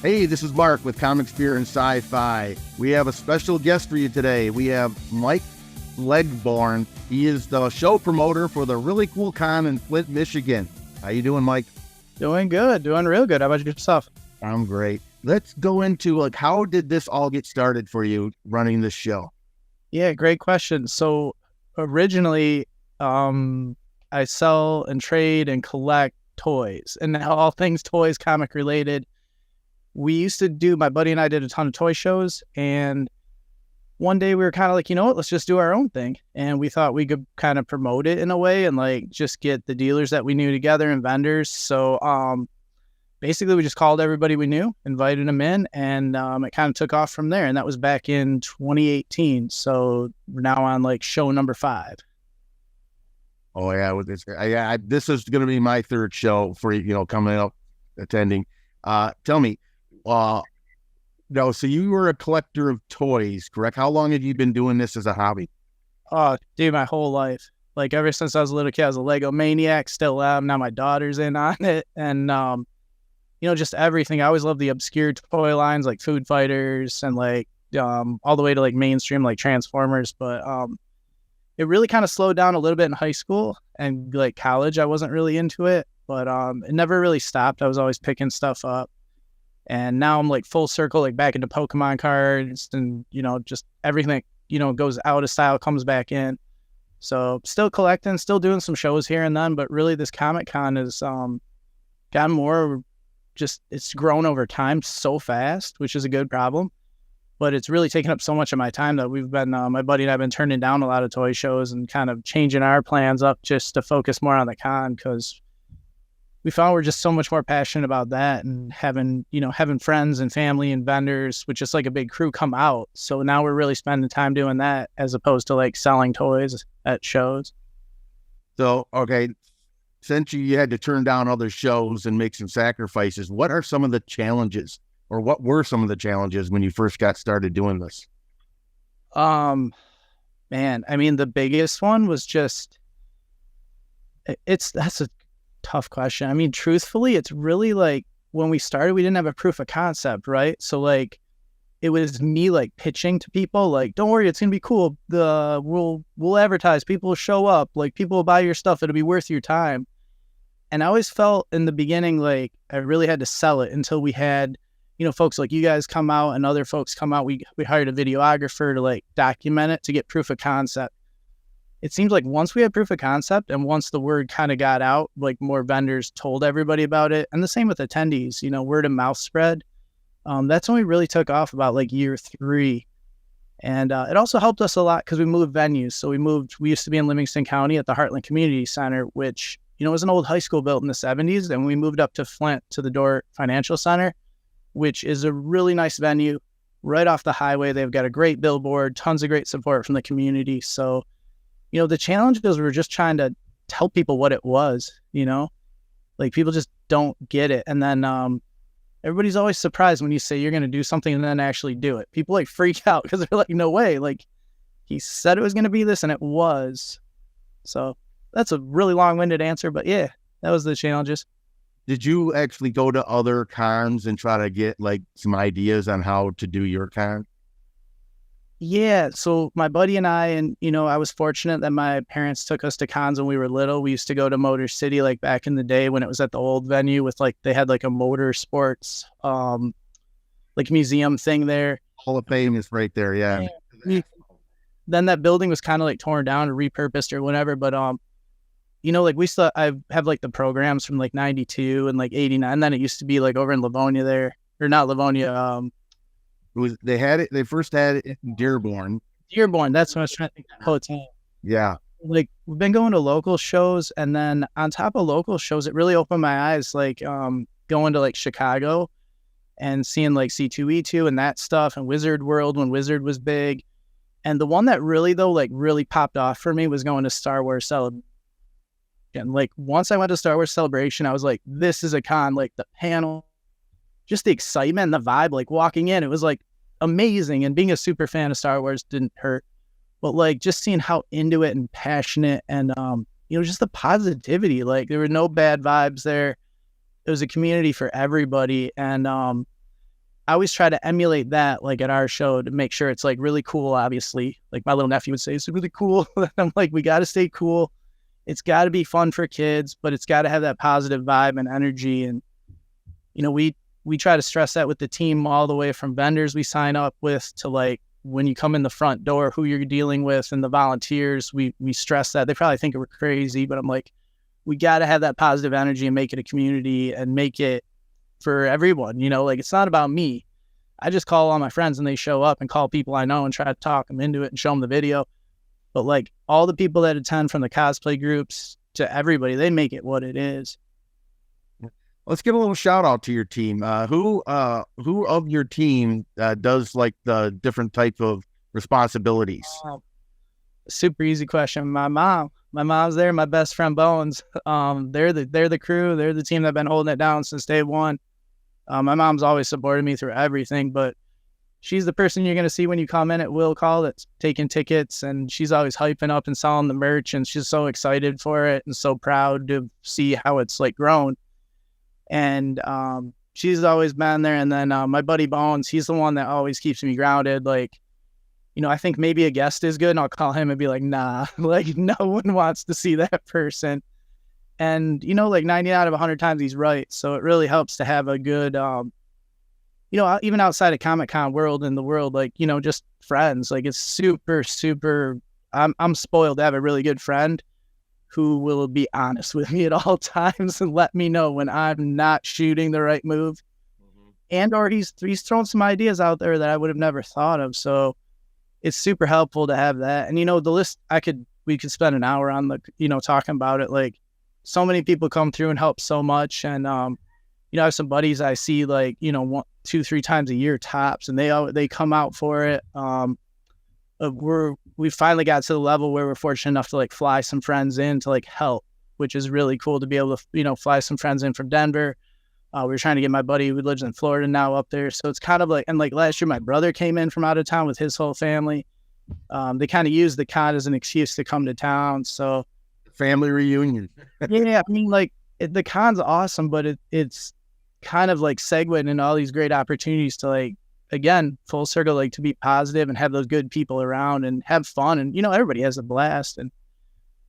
Hey, this is Mark with Comics, Beer, and Sci-Fi. We have a special guest for you today. We have Mike Legborn. He is the show promoter for the Really Cool Con in Flint, Michigan. How you doing, Mike? Doing good. Doing real good. How about yourself? I'm great. Let's go into how did this all get started for you running this show? Yeah, great question. So originally, I sell and trade and collect toys, and all things toys, comic related. We used to my buddy and I did a ton of toy shows, and one day we were kind of like, you know what, let's just do our own thing. And we thought we could kind of promote it in a way and like just get the dealers that we knew together and vendors. So basically we just called everybody we knew, invited them in, and it kind of took off from there. And that was back in 2018. So we're now on like show number 5. Oh yeah, this is going to be my third show for you, coming up, attending. Tell me, no, so you were a collector of toys, correct? How long have you been doing this as a hobby? Oh, dude, my whole life. Like ever since I was a little kid, I was a Lego maniac, still am. Now my daughter's in on it. And, just everything. I always loved the obscure toy lines like Food Fighters and like all the way to like mainstream like Transformers. But it really kind of slowed down a little bit in high school and like college. I wasn't really into it, but it never really stopped. I was always picking stuff up. And now I'm like full circle, like back into Pokemon cards and, just everything, goes out of style, comes back in. So still collecting, still doing some shows here and then, but really this Comic Con has gotten more it's grown over time so fast, which is a good problem. But it's really taken up so much of my time that we've been, my buddy and I have been turning down a lot of toy shows and kind of changing our plans up just to focus more on the con, because we found we're just so much more passionate about that and having friends and family and vendors with just like a big crew come out. So now we're really spending time doing that as opposed to like selling toys at shows. So, okay, since you had to turn down other shows and make some sacrifices, what are some of the challenges, or what were some of the challenges when you first got started doing this? Man, I mean, the biggest one was just, that's a tough question. I mean, truthfully, it's really like when we started, we didn't have a proof of concept, right? So like it was me like pitching to people like, don't worry, it's gonna be cool. We'll advertise, people will show up, like people will buy your stuff, it'll be worth your time. And I always felt in the beginning like I really had to sell it until we had folks like you guys come out and other folks come out. We hired a videographer to like document it to get proof of concept. It seems like once we had proof of concept and once the word kind of got out, like more vendors told everybody about it. And the same with attendees, word of mouth spread. That's when we really took off about like year 3. And it also helped us a lot because we moved venues. So we used to be in Livingston County at the Heartland Community Center, which, was an old high school built in the 70s. And we moved up to Flint to the Door Financial Center, which is a really nice venue right off the highway. They've got a great billboard, tons of great support from the community. So the challenges were just trying to tell people what it was, like people just don't get it. And then everybody's always surprised when you say you're going to do something and then actually do it. People like freak out because they're like, no way. Like he said it was going to be this and it was. So that's a really long-winded answer, but yeah, that was the challenges. Did you actually go to other cons and try to get like some ideas on how to do your con? Yeah, so my buddy and I, and I was fortunate that my parents took us to cons when we were little. We used to go to Motor City like back in the day when it was at the old venue with like they had like a motor sports like museum thing there. Hall of Fame is right there, yeah. Then that building was kind of like torn down or repurposed or whatever, but like we still I have like the programs from like 92 and like 89. And then it used to be like over in Livonia there, or not Livonia, they first had it in Dearborn. That's what I was trying to think of. Hotel. Yeah. Like we've been going to local shows, and then on top of local shows, it really opened my eyes, like going to like Chicago and seeing like C2E2 and that stuff and Wizard World when Wizard was big. And the one that really though, like really popped off for me was going to Star Wars Celebration. Like once I went to Star Wars Celebration, I was like, this is a con, like the panel, just the excitement and the vibe, like walking in, it was like amazing. And being a super fan of Star Wars didn't hurt, but like just seeing how into it and passionate and, just the positivity, like there were no bad vibes there. It was a community for everybody. And, I always try to emulate that, like at our show, to make sure it's like really cool. Obviously, like my little nephew would say, it's really cool. I'm like, we got to stay cool. It's got to be fun for kids, but it's got to have that positive vibe and energy. And we try to stress that with the team, all the way from vendors we sign up with to like when you come in the front door, who you're dealing with, and the volunteers. We stress that. They probably think we're crazy, but I'm like, we got to have that positive energy and make it a community and make it for everyone. Like, it's not about me. I just call all my friends and they show up, and call people I know and try to talk them into it and show them the video. But like all the people that attend, from the cosplay groups to everybody, they make it what it is. Let's give a little shout out to your team. Who of your team does like the different type of responsibilities? Super easy question. My mom's there. My best friend Bones. They're the crew. They're the team that's been holding it down since day one. My mom's always supported me through everything, but she's the person you're going to see when you come in at Will Call that's taking tickets, and she's always hyping up and selling the merch, and she's so excited for it and so proud to see how it's like grown. And she's always been there. And then my buddy Bones, he's the one that always keeps me grounded. Like, I think maybe a guest is good, and I'll call him and be like, nah, like no one wants to see that person. And, like 90 out of 100 times he's right. So it really helps to have a good, even outside of Comic-Con world and the world, like, just friends. Like, it's super, super, I'm spoiled to have a really good friend who will be honest with me at all times and let me know when I'm not shooting the right move. Mm-hmm. And or he's thrown some ideas out there that I would have never thought of. So it's super helpful to have that. And, the list, we could spend an hour on talking about it. Like, so many people come through and help so much. And, I have some buddies I see like, 1, 2, 3 times a year tops, and they come out for it. We finally got to the level where we're fortunate enough to like fly some friends in to like help, which is really cool to be able to, fly some friends in from Denver. We were trying to get my buddy who lives in Florida now up there. So it's kind of like, and like last year, my brother came in from out of town with his whole family. They kind of used the con as an excuse to come to town. So family reunion. Yeah. I mean, like the con's awesome, but it's kind of like segued into all these great opportunities to like, again, full circle, like to be positive and have those good people around and have fun. And, everybody has a blast, and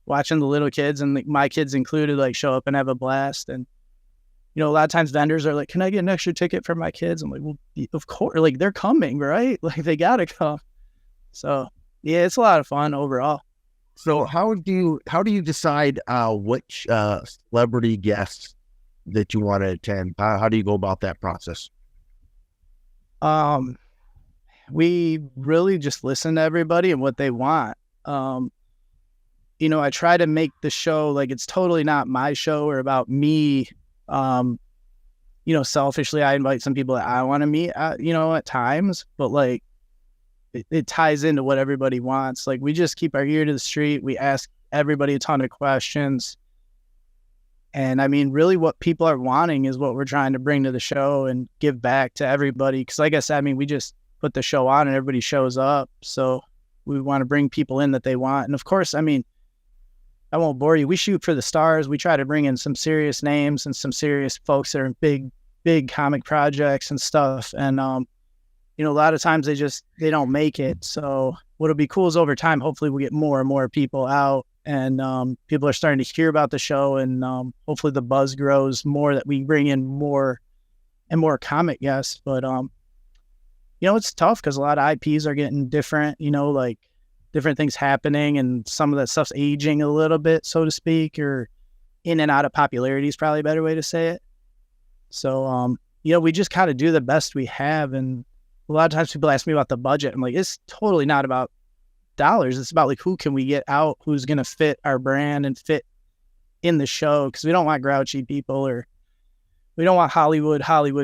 watching the little kids, and like, my kids included, like show up and have a blast. And, a lot of times vendors are like, can I get an extra ticket for my kids? I'm like, well, of course, like they're coming, right? Like they got to come. So yeah, it's a lot of fun overall. So how do you decide which celebrity guests that you want to attend? How do you go about that process? We really just listen to everybody and what they want. I try to make the show like it's totally not my show or about me. Selfishly, I invite some people that I want to meet, at times, but like it ties into what everybody wants. Like, we just keep our ear to the street. We ask everybody a ton of questions. And I mean, really what people are wanting is what we're trying to bring to the show and give back to everybody. Cause like I said, I mean, we just put the show on and everybody shows up. So we want to bring people in that they want. And of course, I mean, I won't bore you. We shoot for the stars. We try to bring in some serious names and some serious folks that are in big, big comic projects and stuff. And, a lot of times they don't make it. So what'll be cool is over time, hopefully we'll get more and more people out, and people are starting to hear about the show, and hopefully the buzz grows more that we bring in more and more comic guests. But, it's tough because a lot of IPs are getting different, like different things happening, and some of that stuff's aging a little bit, so to speak, or in and out of popularity is probably a better way to say it. So, we just kind of do the best we have. And a lot of times people ask me about the budget. I'm like, it's totally not about dollars. It's about like, who can we get out, who's going to fit our brand and fit in the show. Cause we don't want grouchy people, or we don't want Hollywood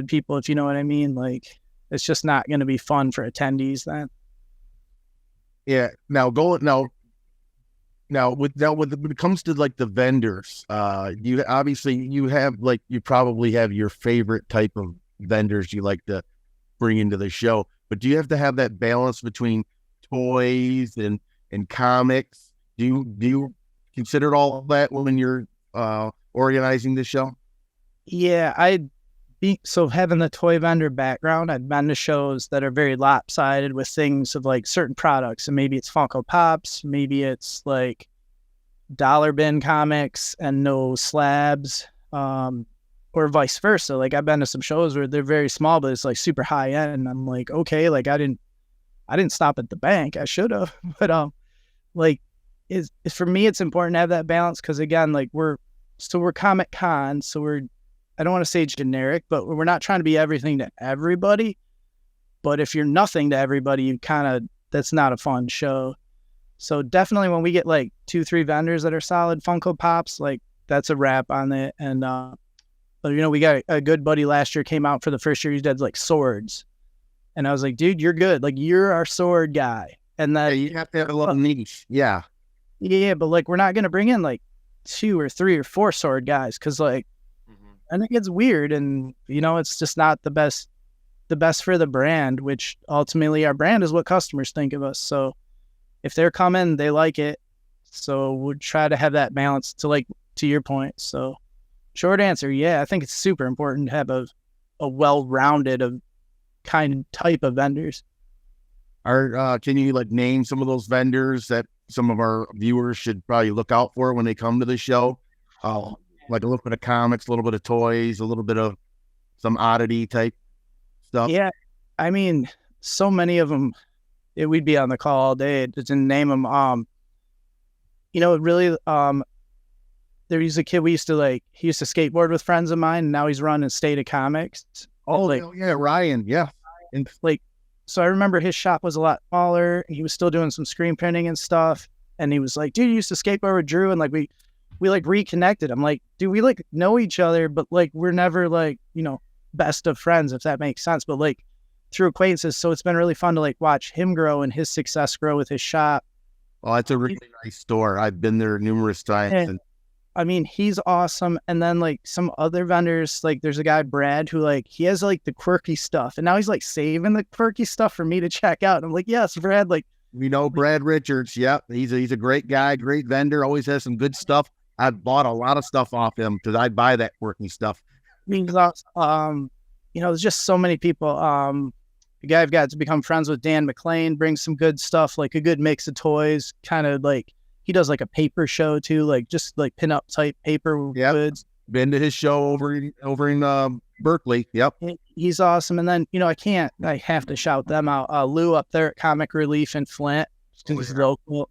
people, if you know what I mean. Like, it's just not going to be fun for attendees then. Yeah. Now when it comes to like the vendors, you probably have your favorite type of vendors you like to bring into the show, but do you have to have that balance between toys and comics? Do you consider all of that when you're organizing the show? Yeah, so having the toy vendor background, I've been to shows that are very lopsided with things of like certain products, and maybe it's Funko Pops, maybe it's like dollar bin comics and no slabs, or vice versa. Like I've been to some shows where they're very small, but it's like super high end. And I'm like, okay, like I didn't stop at the bank. I should have, but like is for me, it's important to have that balance because again, like we're Comic Con, so I don't want to say generic, but we're not trying to be everything to everybody. But if you're nothing to everybody, that's not a fun show. So definitely when we get like 2-3 vendors that are solid Funko Pops, like that's a wrap on it. And but we got a good buddy last year came out for the first year. He did like swords, and I was like, dude, you're good. Like you're our sword guy. And that you have to have a little niche. Yeah. Yeah, but like we're not gonna bring in like 2 or 3 or 4 sword guys because like I think it's weird, and it's just not the best for the brand, which ultimately our brand is what customers think of us. So if they're coming, they like it. So we'll try to have that balance to your point. So short answer, yeah, I think it's super important to have a well-rounded type of vendors. Can you like name some of those vendors that some of our viewers should probably look out for when they come to the show? Like a little bit of comics, a little bit of toys, a little bit of some oddity type stuff. Yeah, I mean, so many of them. We'd be on the call all day to name them. It really. There was a kid he used to skateboard with friends of mine, and now he's running State of Comics. Oh, yeah, Ryan, yeah. And so I remember his shop was a lot smaller. He was still doing some screen printing and stuff, and he was like, "Dude, you used to skateboard with Drew," and like we like reconnected. I'm like, dude, we like know each other, but like we're never like best of friends, if that makes sense. But like through acquaintances, so it's been really fun to like watch him grow and his success grow with his shop. Oh, it's a really nice store. I've been there numerous times. And I mean, he's awesome. And then like some other vendors, like there's a guy, Brad, who like, he has like the quirky stuff. And now he's like saving the quirky stuff for me to check out. And I'm like, yes, Brad, like. We know Brad Richards. Yep. He's a great guy, great vendor, always has some good stuff. I've bought a lot of stuff off him because I buy that quirky stuff. There's just so many people. The guy I've got to become friends with, Dan McLean, brings some good stuff, like a good mix of toys, kind of like, he does like a paper show too, like just like pinup type paper goods. Been to his show over in Berkeley. Yep. He's awesome. And then, I have to shout them out. Lou up there at Comic Relief in Flint. He's local.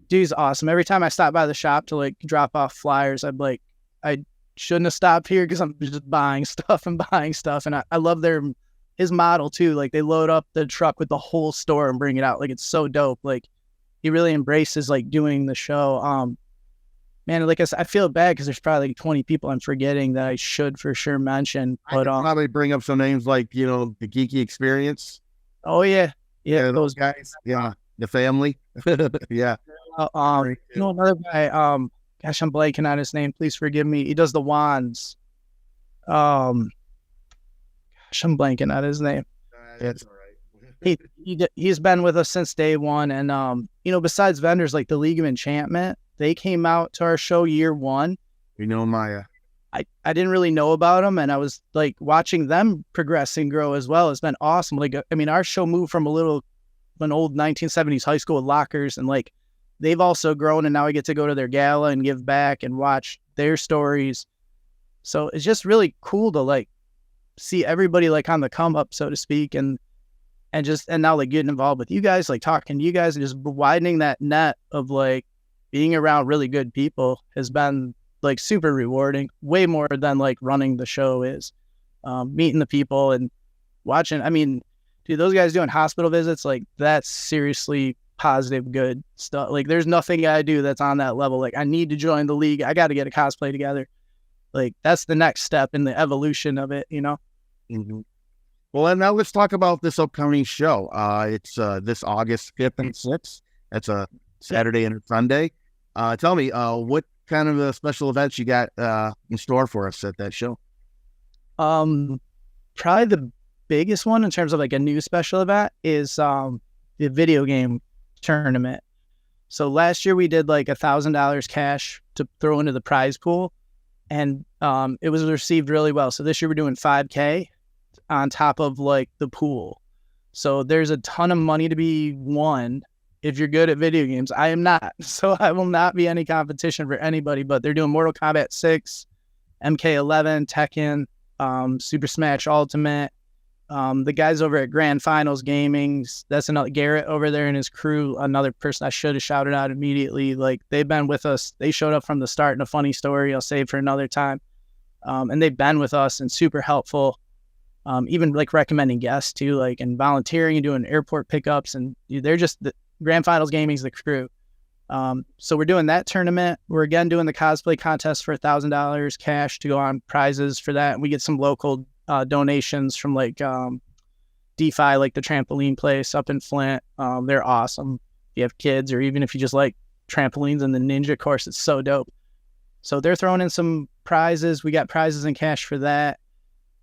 Dude's awesome. Every time I stop by the shop to like drop off flyers, I'm like, I shouldn't have stopped here because I'm just buying stuff. And I love his model too. Like they load up the truck with the whole store and bring it out. Like it's so dope. Like he really embraces like doing the show. Man, like I said, I feel bad because there's probably like 20 people I'm forgetting that I should for sure mention. But I could probably bring up some names like, the Geeky Experience. Oh yeah. Yeah. Those guys. Yeah. The family. Yeah. Another guy, gosh, I'm blanking on his name. Please forgive me. He does the wands. Gosh, I'm blanking on his name. That's all right. He's been with us since day one. And, besides vendors like the League of Enchantment, they came out to our show year one. We know Maya. I didn't really know about them, and I was like watching them progress and grow as well. It's been awesome. Like, I mean, our show moved from an old 1970s high school with lockers, and like they've also grown, and now I get to go to their gala and give back and watch their stories. So it's just really cool to like see everybody like on the come up, so to speak, and now like getting involved with you guys, like talking to you guys, and just widening that net of like being around really good people has been like super rewarding, way more than like running the show is. Meeting the people and watching. I mean, dude, those guys doing hospital visits, like that's seriously positive, good stuff. Like there's nothing I do that's on that level. Like I need to join the league. I got to get a cosplay together. Like that's the next step in the evolution of it, Mm-hmm. Well, and now let's talk about this upcoming show. It's this August 5th and 6th. That's a Saturday and a Sunday. Tell me, what kind of special events you got in store for us at that show? Probably the biggest one in terms of like a new special event is the video game tournament. So last year we did like $1,000 cash to throw into the prize pool. and it was received really well. So this year we're doing 5K on top of like the pool. So there's a ton of money to be won if you're good at video games. I am not, so I will not be any competition for anybody. But they're doing Mortal Kombat 6, MK11, Tekken, Super Smash Ultimate. The guys over at Grand Finals Gaming, that's another Garrett over there and his crew, another person I should have shouted out immediately. Like, they've been with us. They showed up from the start in a funny story I'll save for another time. And they've been with us and super helpful. Even like recommending guests too, like, and volunteering and doing airport pickups. And they're just, the Grand Finals Gaming's the crew. So we're doing that tournament. We're again doing the cosplay contest for $1,000 cash to go on prizes for that. And we get some local donations from like DeFi, like the trampoline place up in Flint. They're awesome. If you have kids, or even if you just like trampolines and the ninja course, it's so dope. So they're throwing in some prizes. We got prizes and cash for that.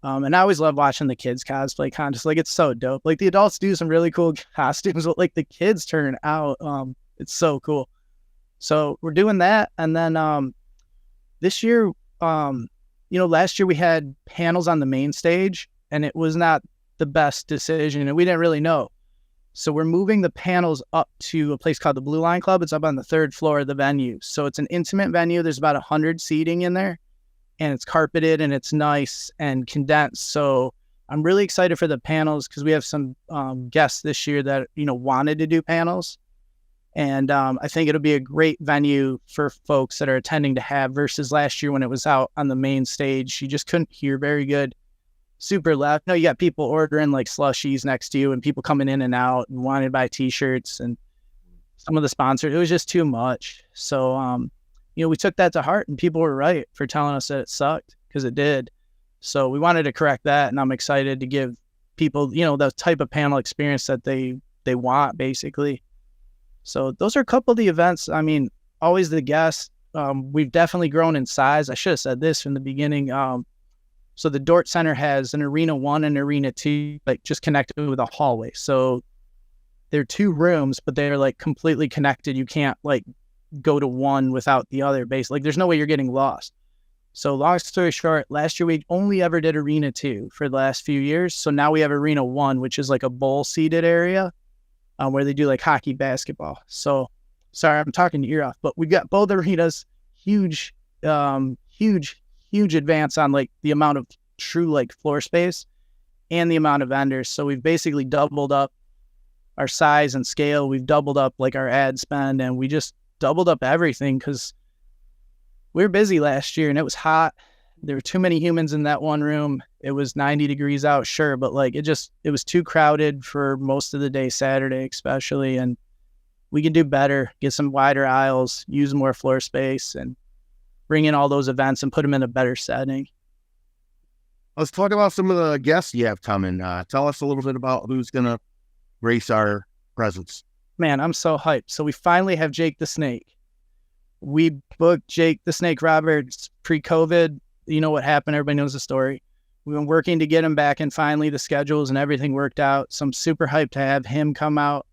And I always love watching the kids cosplay contest. Like, it's so dope. Like, the adults do some really cool costumes, but like the kids turn out. It's so cool. So we're doing that. And then this year, last year we had panels on the main stage, and it was not the best decision, and we didn't really know. So we're moving the panels up to a place called the Blue Line Club. It's up on the 3rd floor of the venue. So it's an intimate venue. There's about 100 seating in there, and it's carpeted and it's nice and condensed. So I'm really excited for the panels because we have some guests this year that, wanted to do panels. And I think it'll be a great venue for folks that are attending to have, versus last year when it was out on the main stage. You just couldn't hear very good. Super loud. No, you got people ordering like slushies next to you and people coming in and out and wanting to buy t-shirts and some of the sponsors. It was just too much. So, we took that to heart, and people were right for telling us that it sucked, because it did. So we wanted to correct that, and I'm excited to give people, the type of panel experience that they want, basically. So those are a couple of the events. I mean, always the guests. We've definitely grown in size. I should have said this from the beginning. So the Dort Center has an Arena 1 and Arena 2, like, just connected with a hallway. So they're 2 rooms, but they're like completely connected. You can't like go to one without the other base. Like, there's no way you're getting lost. So long story short, last year we only ever did Arena 2 for the last few years. So now we have Arena 1, which is like a bowl seated area where they do like hockey, basketball. So sorry, I'm talking your ear off, but we've got both arenas, huge advance on like the amount of true like floor space and the amount of vendors. So we've basically doubled up our size and scale. We've doubled up like our ad spend, and we just doubled up everything because we were busy last year and it was hot. There were too many humans in that one room. It was 90 degrees out, sure, but like it was too crowded for most of the day, Saturday especially. And we can do better, get some wider aisles, use more floor space, and bring in all those events and put them in a better setting. Let's talk about some of the guests you have coming. Tell us a little bit about who's going to grace our presence. Man, I'm so hyped. So we finally have Jake the Snake. We booked Jake the Snake Roberts pre-COVID. You know what happened. Everybody knows the story. We've been working to get him back, and finally the schedules and everything worked out. So I'm super hyped to have him come out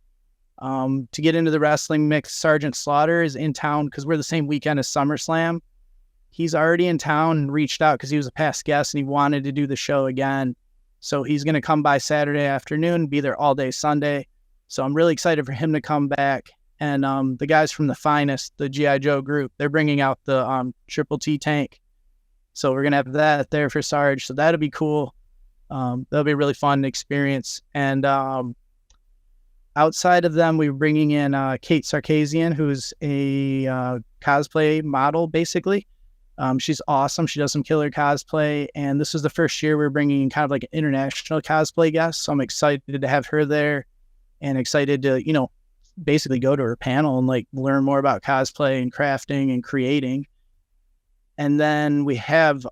to get into the wrestling mix. Sergeant Slaughter is in town because we're the same weekend as SummerSlam. He's already in town and reached out because he was a past guest and he wanted to do the show again. So he's going to come by Saturday afternoon, be there all day Sunday. So I'm really excited for him to come back. And the guys from the Finest, the G.I. Joe group, they're bringing out the Triple T tank. So we're going to have that there for Sarge. So that'll be cool. That'll be a really fun experience. And outside of them, we're bringing in Kate Sarkisian, who's a cosplay model, basically. She's awesome. She does some killer cosplay. And this is the first year we're bringing in kind of like an international cosplay guest. So I'm excited to have her there and excited to, basically go to her panel and like learn more about cosplay and crafting and creating. And then we have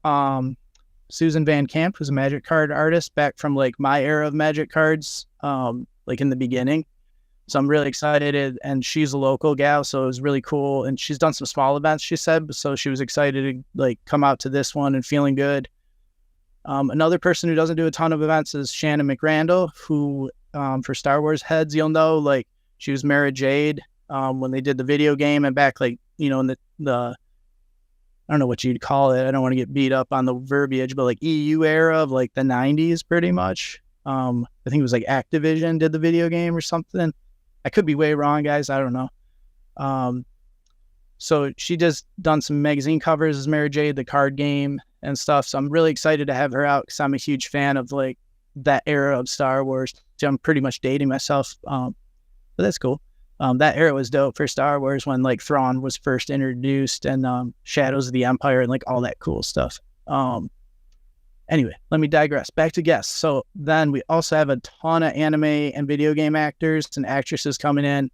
Susan Van Camp, who's a magic card artist back from like my era of magic cards, like in the beginning. So I'm really excited, and she's a local gal, so it was really cool. And she's done some small events, she said, so she was excited to like come out to this one and feeling good. Another person who doesn't do a ton of events is Shannon McRandall, who for Star Wars heads, you'll know, like she was Mara Jade when they did the video game, and back like, in the I don't know what you'd call it. I don't want to get beat up on the verbiage, but like EU era of like the 90s pretty much. I think it was like Activision did the video game or something. I could be way wrong, guys. I don't know. So she just done some magazine covers as Mary Jade, the card game and stuff. So I'm really excited to have her out because I'm a huge fan of like that era of Star Wars. So I'm pretty much dating myself. But that's cool. That era was dope for Star Wars when like Thrawn was first introduced and Shadows of the Empire and like all that cool stuff. Anyway, let me digress. Back to guests. So then we also have a ton of anime and video game actors and actresses coming in.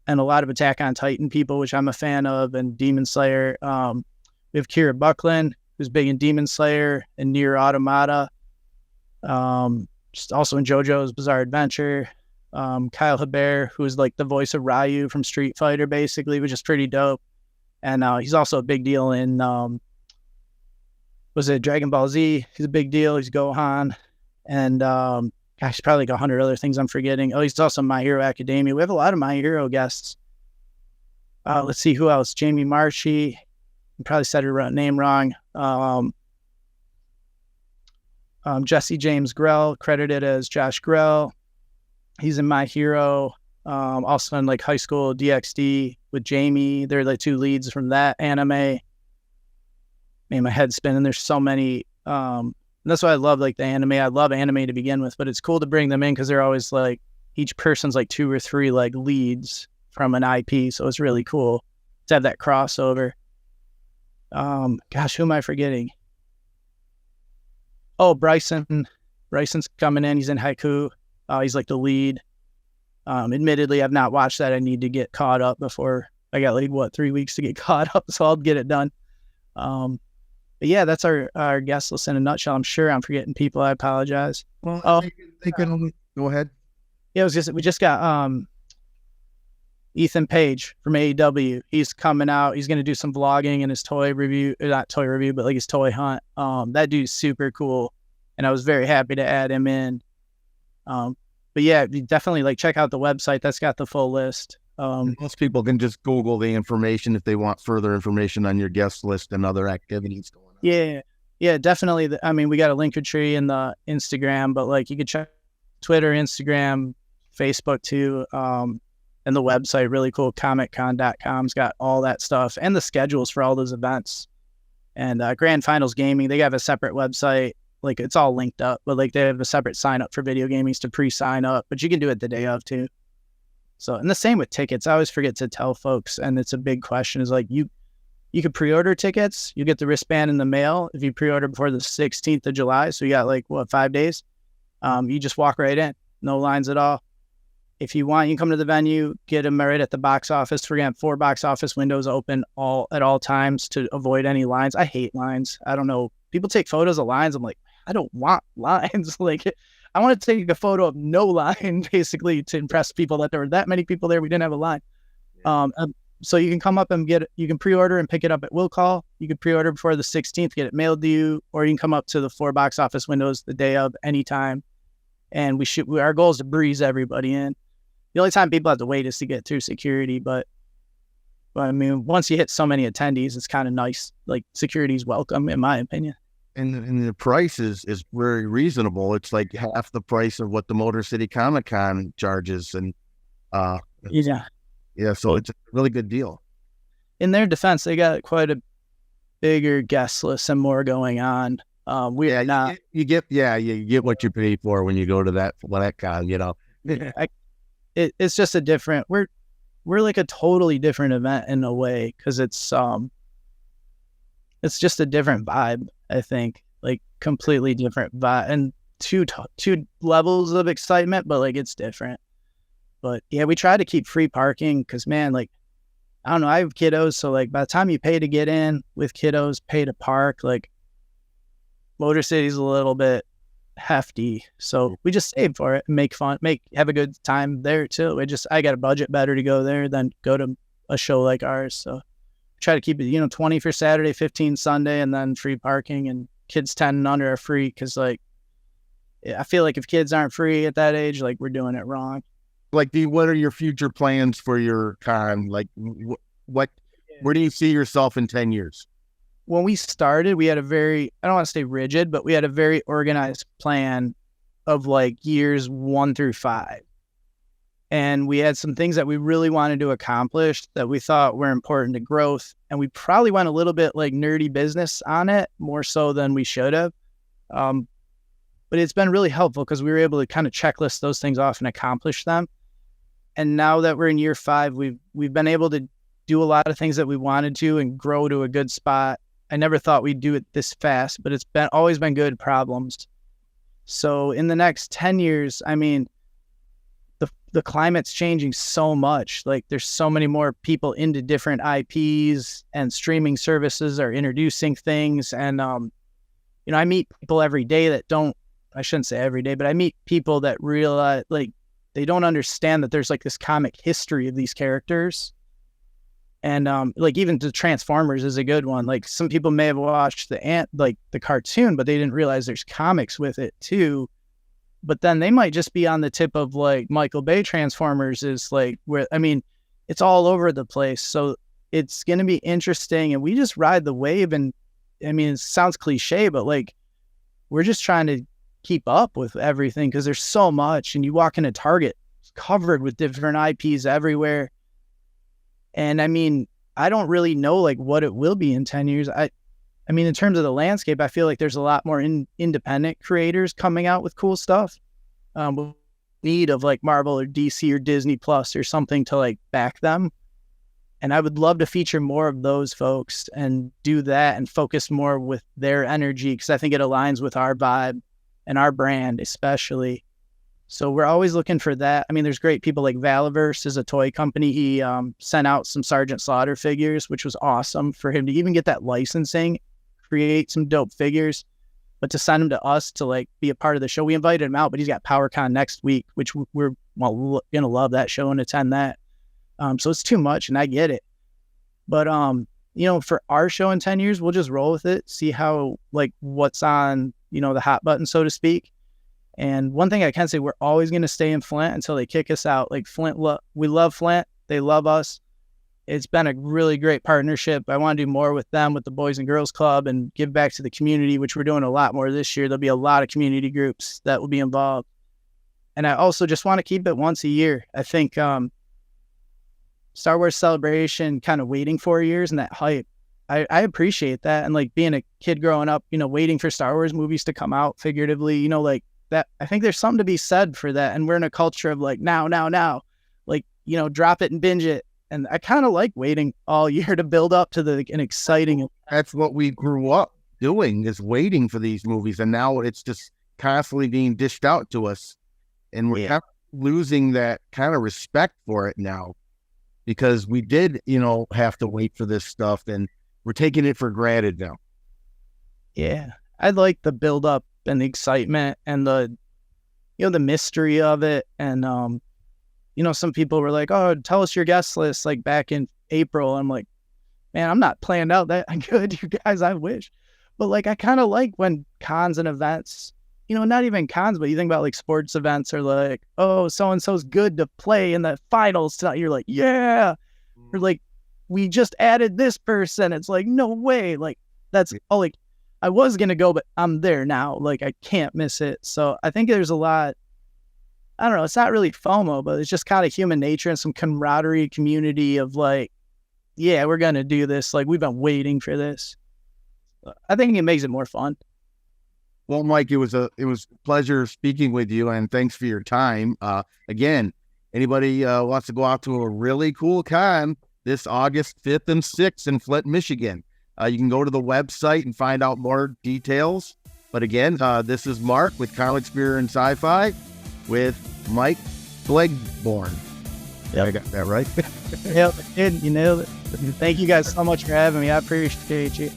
And a lot of Attack on Titan people, which I'm a fan of, and Demon Slayer. We have Kira Buckland, who's big in Demon Slayer and Nier Automata. Just also in JoJo's Bizarre Adventure. Kyle Hebert, who is like the voice of Ryu from Street Fighter, basically, which is pretty dope. And he's also a big deal in, was it Dragon Ball Z? He's a big deal. He's Gohan. And gosh, probably like 100 other things I'm forgetting. Oh, he's also My Hero Academia. We have a lot of My Hero guests. Let's see who else. Jamie Marchi. I probably said her name wrong. Jesse James Grell, credited as Josh Grell. He's in My Hero. Also in like High School DxD with Jamie. They're like two leads from that anime. Man, my head's spinning. There's so many. That's why I love like the anime. I love anime to begin with, but it's cool to bring them in because they're always like, each person's like 2 or 3 like leads from an IP. So it's really cool to have that crossover. Gosh, who am I forgetting? Oh, Bryson. Bryson's coming in. He's in Haiku. He's like the lead. Admittedly, I've not watched that. I need to get caught up before I got like 3 weeks to get caught up. So I'll get it done. But yeah, that's our guest list in a nutshell. I'm sure I'm forgetting people. I apologize. Well, they can go ahead. Yeah, we just got Ethan Page from AEW. He's coming out. He's going to do some vlogging and his toy review, not toy review, but like his toy hunt. That dude's super cool, and I was very happy to add him in. But yeah, definitely like check out the website. That's got the full list. Most people can just Google the information if they want further information on your guest list and other activities going on. Yeah, definitely. I mean, we got a Linktree in the Instagram, but like you could check Twitter, Instagram, Facebook too. And the website, really cool, comiccon.com's got all that stuff and the schedules for all those events. And Grand Finals Gaming, they have a separate website. Like it's all linked up, but like they have a separate sign up for video gamings to pre-sign up, but you can do it the day of too. So, and the same with tickets. I always forget to tell folks, and it's a big question, is like you could pre-order tickets. You get the wristband in the mail if you pre-order before the 16th of July. So you got like, 5 days? You just walk right in. No lines at all. If you want, you can come to the venue, get them right at the box office. We're going to have 4 box office windows open at all times to avoid any lines. I hate lines. I don't know. People take photos of lines. I'm like, I don't want lines. Like, I want to take a photo of no line, basically, to impress people that there were that many people there. We didn't have a line. Yeah. So you can come up and you can pre-order and pick it up at Will Call. You can pre-order before the 16th, get it mailed to you, or you can come up to the 4 box office windows the day of, anytime. And our goal is to breeze everybody in. The only time people have to wait is to get through security, but I mean, once you hit so many attendees, it's kind of nice. Like, security's welcome, in my opinion. And the price is very reasonable. It's like half the price of what the Motor City Comic Con charges, and so it's a really good deal. In their defense, they got quite a bigger guest list and more going on. You get what you pay for when you go to that con. You know, it's just a different. We're like a totally different event in a way, because it's just a different vibe. I think, like, completely different vibe, and two levels of excitement, but like it's different. But yeah, we try to keep free parking because, man, like, I don't know, I have kiddos, so like by the time you pay to get in with kiddos, pay to park, like Motor City's a little bit hefty, so we just save for it and have a good time there too. I got a budget better to go there than go to a show like ours, so try to keep it, 20 for Saturday, 15 Sunday, and then free parking, and kids 10 and under are free, because like I feel like if kids aren't free at that age, like we're doing it wrong. Like, what are your future plans for your con? Like, what Where do you see yourself in 10 years? When we started, we had a very, I don't want to say rigid, but we had a very organized plan of like years 1 through 5. And we had some things that we really wanted to accomplish that we thought were important to growth. And we probably went a little bit like nerdy business on it, more so than we should have. But it's been really helpful because we were able to kind of checklist those things off and accomplish them. And now that we're in year 5, we've been able to do a lot of things that we wanted to and grow to a good spot. I never thought we'd do it this fast, but it's always been good problems. So in the next 10 years, I mean, the climate's changing so much. Like there's so many more people into different IPs, and streaming services are introducing things. And, I meet people every day that I shouldn't say every day, but I meet people that realize like they don't understand that there's like this comic history of these characters. And like even the Transformers is a good one. Like some people may have watched the cartoon, but they didn't realize there's comics with it too. But then they might just be on the tip of like Michael Bay Transformers is like where, I mean, it's all over the place. So it's going to be interesting, and we just ride the wave. And I mean, it sounds cliche, but like we're just trying to keep up with everything because there's so much. And you walk into Target, it's covered with different IPs everywhere. And I mean, I don't really know like what it will be in 10 years. I mean, in terms of the landscape, I feel like there's a lot more independent creators coming out with cool stuff. With need of like Marvel or DC or Disney Plus or something to like back them. And I would love to feature more of those folks and do that and focus more with their energy, because I think it aligns with our vibe and our brand especially. So we're always looking for that. I mean, there's great people like Valaverse is a toy company. He sent out some Sergeant Slaughter figures, which was awesome for him to even get that licensing, create some dope figures, but to send him to us to like be a part of the show. We invited him out, but he's got PowerCon next week, which we're going to love that show and attend that. So it's too much, and I get it. But, for our show in 10 years, we'll just roll with it, see how, like, what's on, the hot button, so to speak. And one thing I can say, we're always going to stay in Flint until they kick us out. Like Flint, we love Flint. They love us. It's been a really great partnership. I want to do more with them, with the Boys and Girls Club, and give back to the community, which we're doing a lot more this year. There'll be a lot of community groups that will be involved. And I also just want to keep it once a year. I think Star Wars Celebration kind of waiting 4 years and that hype, I appreciate that. And like being a kid growing up, waiting for Star Wars movies to come out figuratively, like that. I think there's something to be said for that. And we're in a culture of like now, like, drop it and binge it. And I kind of like waiting all year to build up to an exciting. That's what we grew up doing, is waiting for these movies. And now it's just constantly being dished out to us. And we're kind of losing that kind of respect for it now, because we did, have to wait for this stuff, and we're taking it for granted now. Yeah. I like the build up and the excitement and the, the mystery of it. And, some people were like, oh, tell us your guest list, like back in April. I'm like, man, I'm not planned out that good, you guys, I wish. But like, I kind of like when cons and events, not even cons, but you think about like sports events are like, oh, so-and-so's good to play in the finals tonight. You're like, yeah. Or like, we just added this person. It's like, no way. Like, that's all. Like, I was going to go, but I'm there now. Like, I can't miss it. So I think there's a lot. I don't know, it's not really FOMO, but it's just kind of human nature and some camaraderie, community of like, yeah, we're going to do this. Like, we've been waiting for this. I think it makes it more fun. Well, Mike, it was a pleasure speaking with you, and thanks for your time. Again, anybody wants to go out to a really cool con this August 5th and 6th in Flint, Michigan, you can go to the website and find out more details. But again, this is Mark with Comics, Beer, and Sci-Fi with Mike Blegborn. Yeah, I got that right. Yep, you nailed it. Thank you guys so much for having me. I appreciate you.